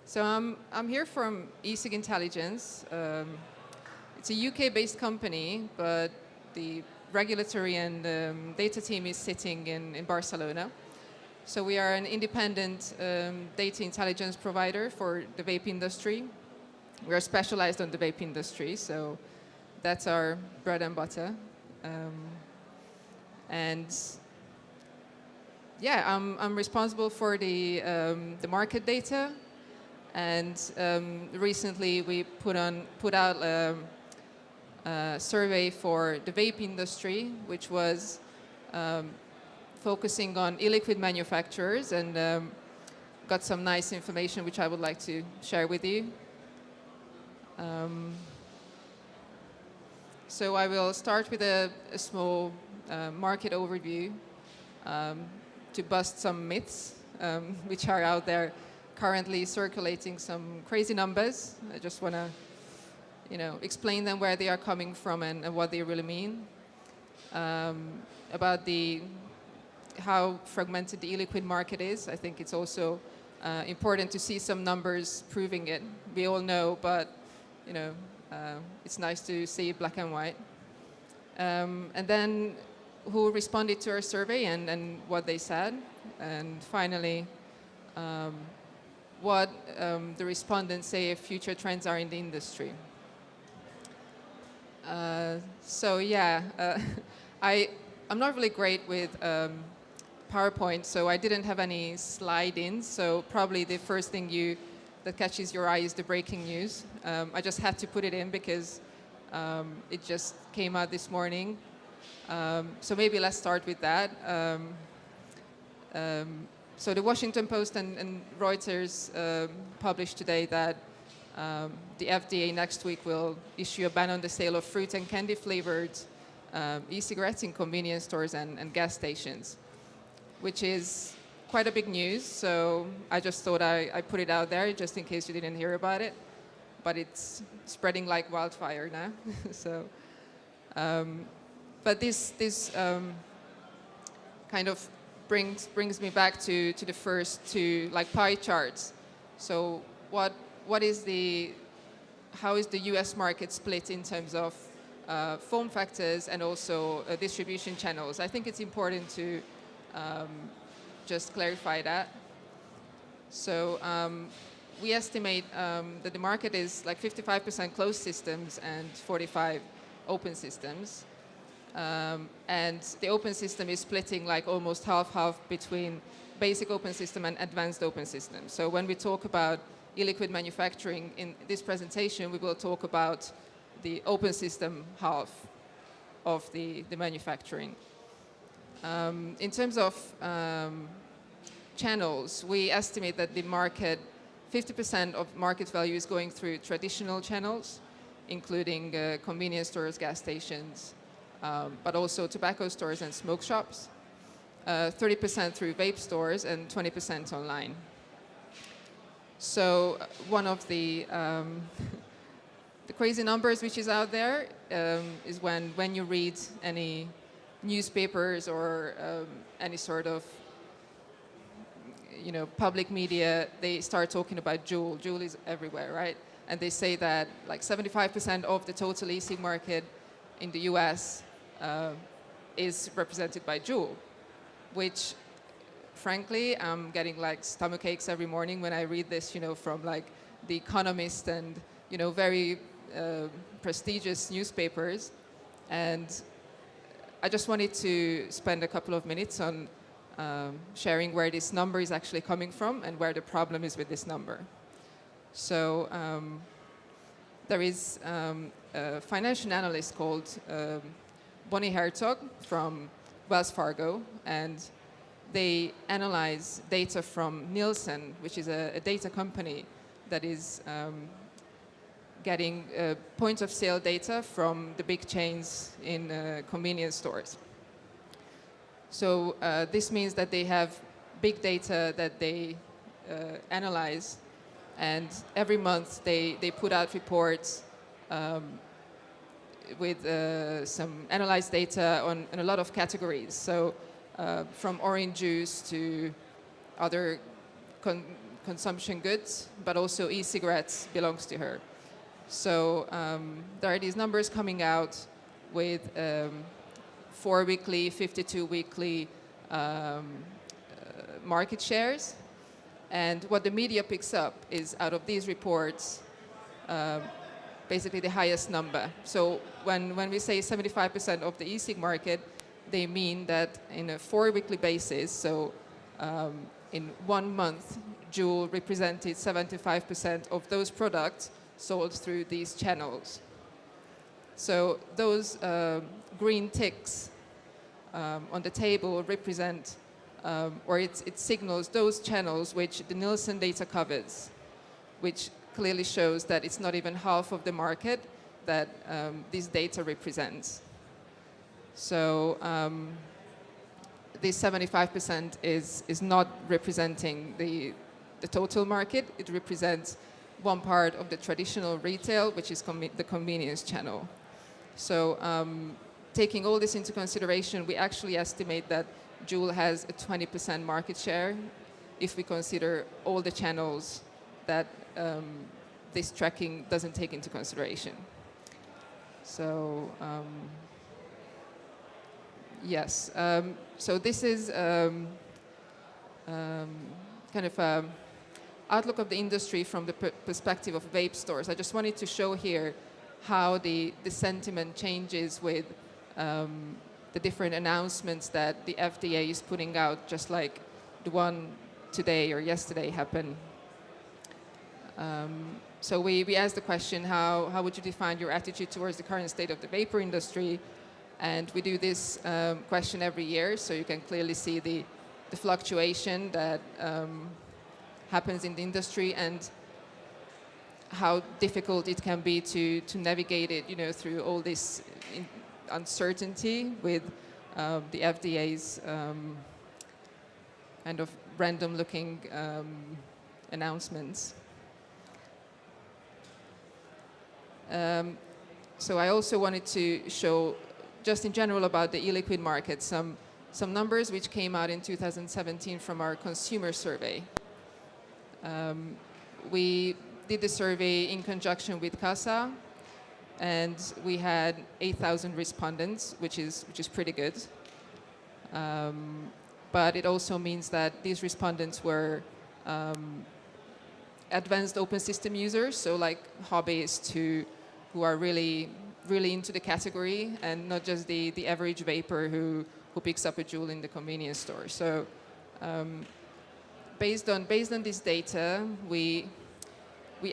So I'm here from ECigIntelligence. It's a UK-based company, but the regulatory and data team is sitting in Barcelona. So we are an independent data intelligence provider for the vape industry. We are specialized on the vape industry, so that's our bread and butter. And yeah, I'm responsible for the market data. And recently we put out a survey for the vape industry, which was focusing on e-liquid manufacturers, and got some nice information which I would like to share with you. So I will start with a small market overview to bust some myths which are out there currently circulating, some crazy numbers. I just want to, explain them, where they are coming from and what they really mean. About how fragmented the e-liquid market is. I think it's also important to see some numbers proving it. We all know, but it's nice to see black and white. And then who responded to our survey and what they said. And finally, what the respondents say future trends are in the industry. So yeah, I'm not really great with PowerPoint, so I didn't have any slide-ins. So probably the first thing that catches your eye is the breaking news. I just had to put it in because it just came out this morning. So maybe let's start with that. So the Washington Post and Reuters published today that the FDA next week will issue a ban on the sale of fruit and candy flavored e-cigarettes in convenience stores and gas stations, which is quite a big news. So I just thought I put it out there just in case you didn't hear about it. But it's spreading like wildfire now. So, but this kind of brings me back to the first two pie charts. So how is the US market split in terms of form factors and also distribution channels? I think it's important to just clarify that. So we estimate that the market is 55% closed systems and 45 open systems. And the open system is splitting almost half-half between basic open system and advanced open system. So when we talk about e-liquid manufacturing in this presentation, we will talk about the open system half of the manufacturing. In terms of channels, we estimate that the market, 50% of market value is going through traditional channels, including convenience stores, gas stations, but also tobacco stores and smoke shops, 30% through vape stores, and 20% online. So one of the crazy numbers which is out there is when you read any newspapers or any sort of public media, they start talking about Juul. Juul is everywhere, right? And they say that 75% of the total e-cig market in the US is represented by Juul, which frankly, I'm getting stomach aches every morning when I read this, from The Economist and, very prestigious newspapers. And I just wanted to spend a couple of minutes on sharing where this number is actually coming from and where the problem is with this number. So there is a financial analyst called Bonnie Hertog from Wells Fargo, and they analyze data from Nielsen, which is a data company that is getting point of sale data from the big chains in convenience stores. So this means that they have big data that they analyze, and every month they put out reports with some analyzed data on a lot of categories. So from orange juice to other consumption goods, but also e-cigarettes belongs to her. So there are these numbers coming out with 4 weekly, 52 weekly market shares. And what the media picks up is, out of these reports, basically the highest number. So when we say 75% of the e-cig market, they mean that in a 4 weekly basis, so in 1 month, Juul represented 75% of those products sold through these channels. So those green ticks on the table represent, or it signals those channels which the Nielsen data covers, which clearly shows that it's not even half of the market that this data represents. So this 75% is not representing the total market. It represents one part of the traditional retail, which is the convenience channel. So taking all this into consideration, we actually estimate that Juul has a 20% market share if we consider all the channels that this tracking doesn't take into consideration. So yes, so this is kind of outlook of the industry from the perspective of vape stores. I just wanted to show here how the sentiment changes with the different announcements that the FDA is putting out, just like the one today or yesterday happened. So we asked the question, how would you define your attitude towards the current state of the vapor industry? And we do this question every year, so you can clearly see the fluctuation that happens in the industry and how difficult it can be to navigate it, through all this uncertainty with the FDA's kind of random-looking announcements. So I also wanted to show, just in general, about the e-liquid market, some numbers which came out in 2017 from our consumer survey. We did the survey in conjunction with CASA, and we had 8,000 respondents, which is pretty good. But it also means that these respondents were advanced open system users, so like hobbyists who are really into the category, and not just the average vapor who picks up a Juul in the convenience store. So based on this data, we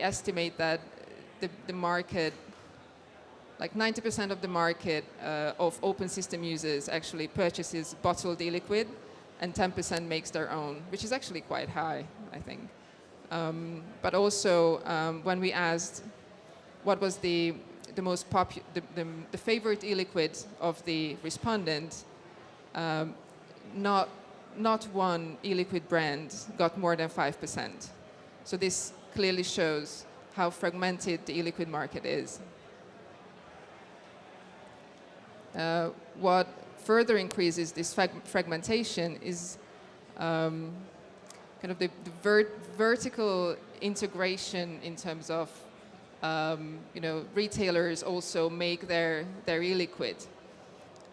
estimate that the market, like 90% of the market of open system users actually purchases bottled e-liquid, and 10% makes their own, which is actually quite high, I think. But also, when we asked what was the most the favorite e-liquid of the respondent, not one e-liquid brand got more than 5%. So this clearly shows how fragmented the e-liquid market is. What further increases this fragmentation is kind of the vertical integration in terms of retailers also make their e-liquid,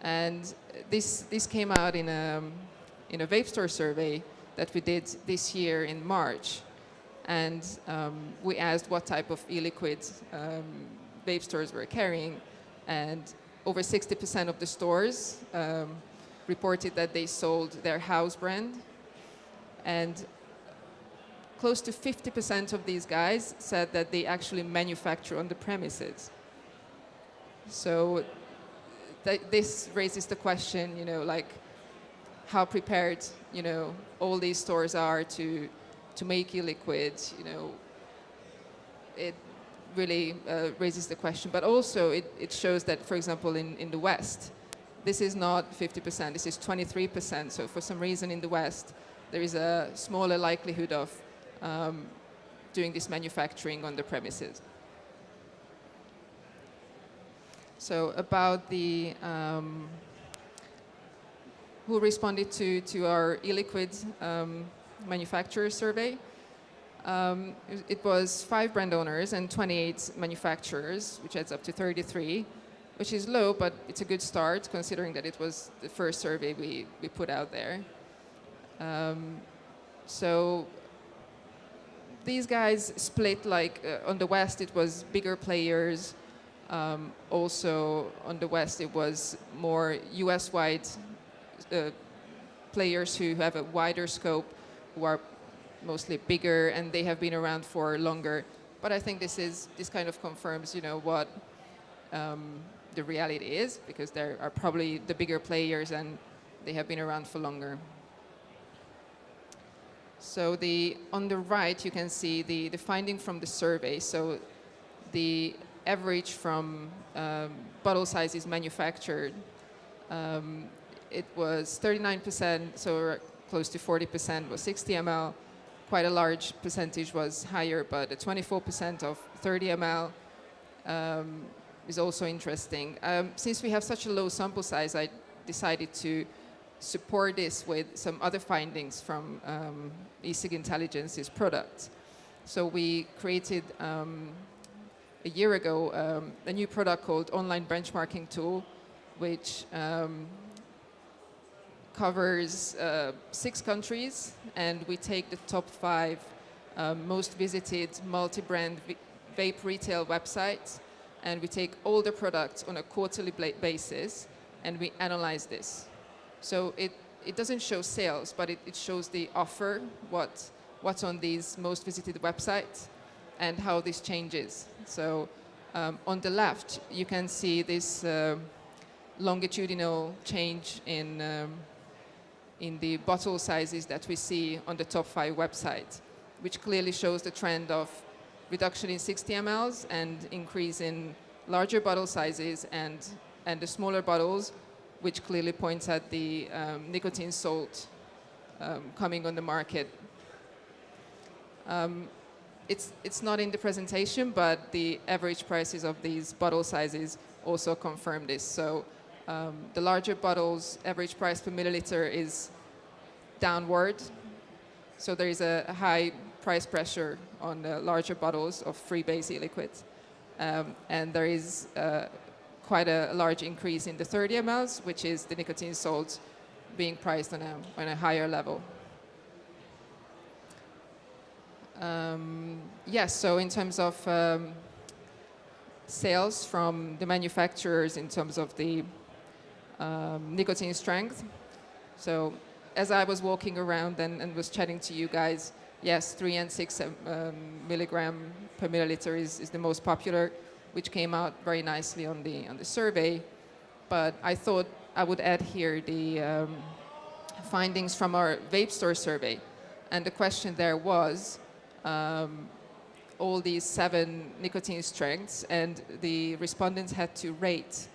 and this came out in a vape store survey that we did this year in March, and we asked what type of e-liquid vape stores were carrying, and over 60% of the stores reported that they sold their house brand, and close to 50% of these guys said that they actually manufacture on the premises. So this raises the question, like how prepared, all these stores are to make e-liquid. It really raises the question. But also it shows that, for example, in the West, this is not 50%, this is 23%. So for some reason in the West, there is a smaller likelihood of doing this manufacturing on the premises. So about the who responded to our e-liquid manufacturer survey. It was 5 brand owners and 28 manufacturers, which adds up to 33, which is low, but it's a good start considering that it was the first survey we put out there. So these guys split, like on the West it was bigger players. Also on the West it was more US-wide players who have a wider scope, who are mostly bigger, and they have been around for longer. But I think this kind of confirms, what the reality is, because there are probably the bigger players and they have been around for longer. So on the right you can see the finding from the survey. So the average from bottle sizes manufactured, it was 39%, so close to 40% was 60 ml. Quite a large percentage was higher, but 24% of 30 ml is also interesting. Since we have such a low sample size, I decided to support this with some other findings from ECigIntelligence's product. So we created a year ago a new product called Online Benchmarking Tool, which covers 6 countries, and we take the top 5 most visited multi-brand vape retail websites, and we take all the products on a quarterly basis, and we analyze this. So it doesn't show sales, but it shows the offer, what's on these most visited websites, and how this changes. So on the left, you can see this longitudinal change in the bottle sizes that we see on the top 5 websites, which clearly shows the trend of reduction in 60 mLs and increase in larger bottle sizes and the smaller bottles, which clearly points at the nicotine salt coming on the market. It's not in the presentation, but the average prices of these bottle sizes also confirm this. So the larger bottles, average price per milliliter is downward. So there is a high price pressure on the larger bottles of free base e-liquids. And there is quite a large increase in the 30 mLs, which is the nicotine salt being priced on a higher level. Yes, so in terms of sales from the manufacturers in terms of the nicotine strength. So as I was walking around and was chatting to you guys, yes, 3 and 6 milligram per milliliter is the most popular, which came out very nicely on the survey. But I thought I would add here the findings from our vape store survey. And the question there was all these 7 nicotine strengths, and the respondents had to rate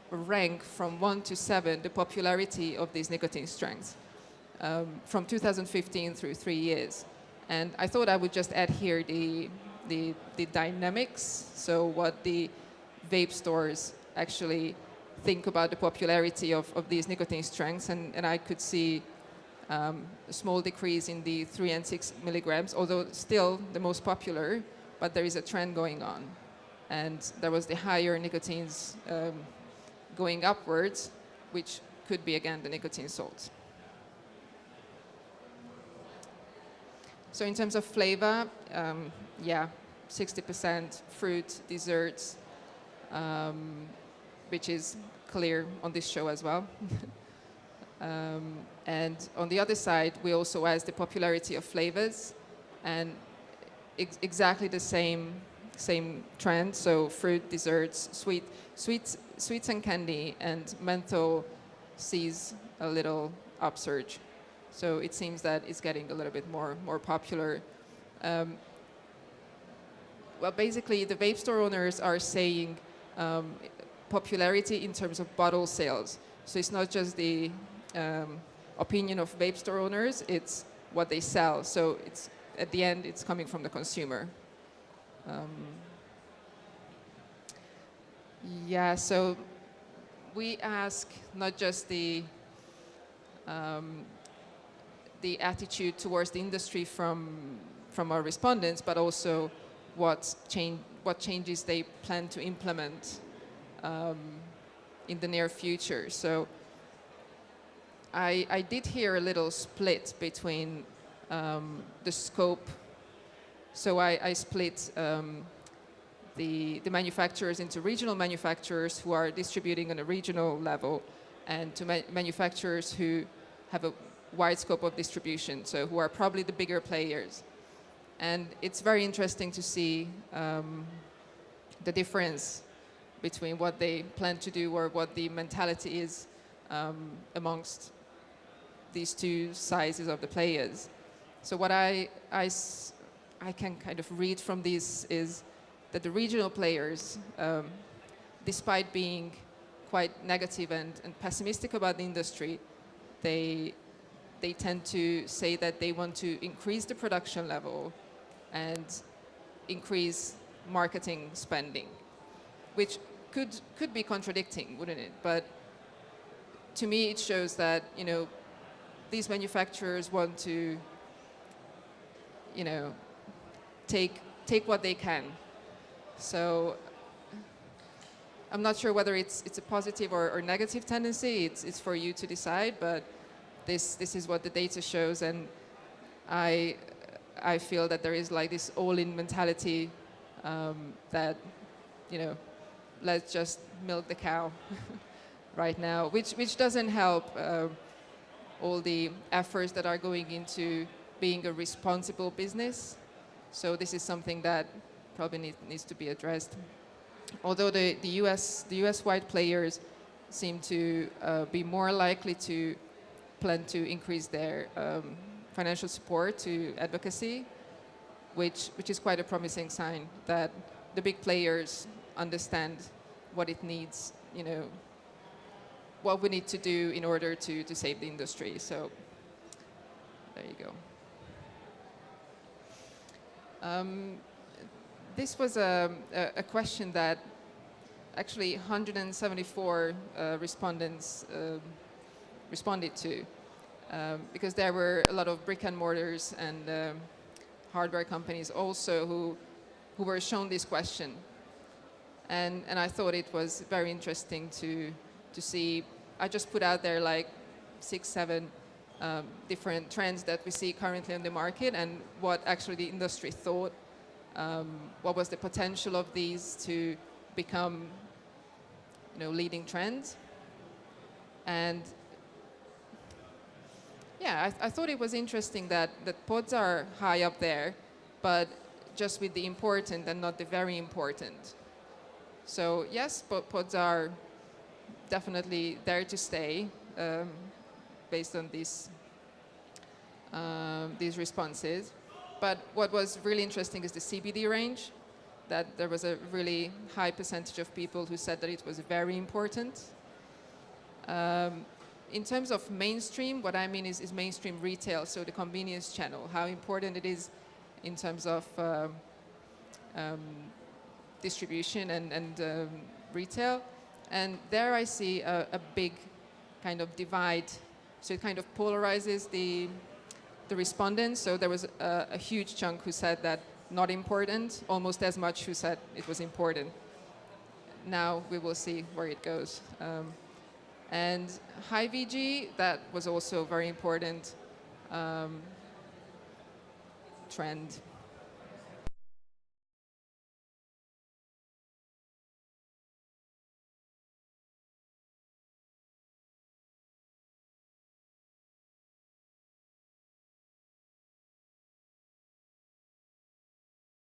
rank from 1 to 7 the popularity of these nicotine strengths from 2015 through 3 years. And I thought I would just add here the dynamics, so what the vape stores actually think about the popularity of these nicotine strengths. And I could see a small decrease in the 3 and 6 milligrams, although still the most popular, but there is a trend going on. And there was the higher nicotines going upwards, which could be, again, the nicotine salts. So in terms of flavor, yeah, 60% fruit, desserts, which is clear on this show as well. And on the other side, we also asked the popularity of flavors, and exactly the same trend. So fruit, desserts, sweets and candy, and menthol sees a little upsurge. So it seems that it's getting a little bit more popular. Well, basically, the vape store owners are saying popularity in terms of bottle sales. So it's not just the opinion of vape store owners, it's what they sell. So it's, at the end, it's coming from the consumer. Yeah, so we ask not just the the attitude towards the industry from our respondents, but also what changes they plan to implement in the near future. So I did hear a little split between the scope. So I split the manufacturers into regional manufacturers who are distributing on a regional level, and to manufacturers who have a wide scope of distribution, so who are probably the bigger players. And it's very interesting to see the difference between what they plan to do or what the mentality is amongst these two sizes of the players. So what I can kind of read from this is that the regional players, despite being quite negative and pessimistic about the industry, they tend to say that they want to increase the production level and increase marketing spending, which could be contradicting, wouldn't it? But to me, it shows that, you know, these manufacturers want to, you know, take what they can. So I'm not sure whether it's a positive or negative tendency. It's for you to decide, but this is what the data shows, and I feel that there is like this all-in mentality that, you know, let's just milk the cow right now, which doesn't help all the efforts that are going into being a responsible business. So this is something that probably needs to be addressed. Although the US-wide players seem to be more likely to plan to increase their financial support to advocacy, which is quite a promising sign that the big players understand what it needs, you know, what we need to do in order to save the industry. So there you go. This was a question that actually 174 respondents responded to, because there were a lot of brick and mortars and hardware companies also who were shown this question. And I thought it was very interesting to see. I just put out there like 6, 7 different trends that we see currently on the market and what actually the industry thought, what was the potential of these to become, you know, leading trends. And yeah, I thought it was interesting that pods are high up there, but just with the important and not the very important. So yes, pods are definitely there to stay based on these responses. But what was really interesting is the CBD range, that there was a really high percentage of people who said that it was very important. In terms of mainstream, what I mean is mainstream retail, so the convenience channel, how important it is in terms of distribution and retail. And there I see a big kind of divide. So it kind of polarizes the respondents. So there was a huge chunk who said that not important, almost as much who said it was important. Now we will see where it goes. And high VG, that was also a very important trend.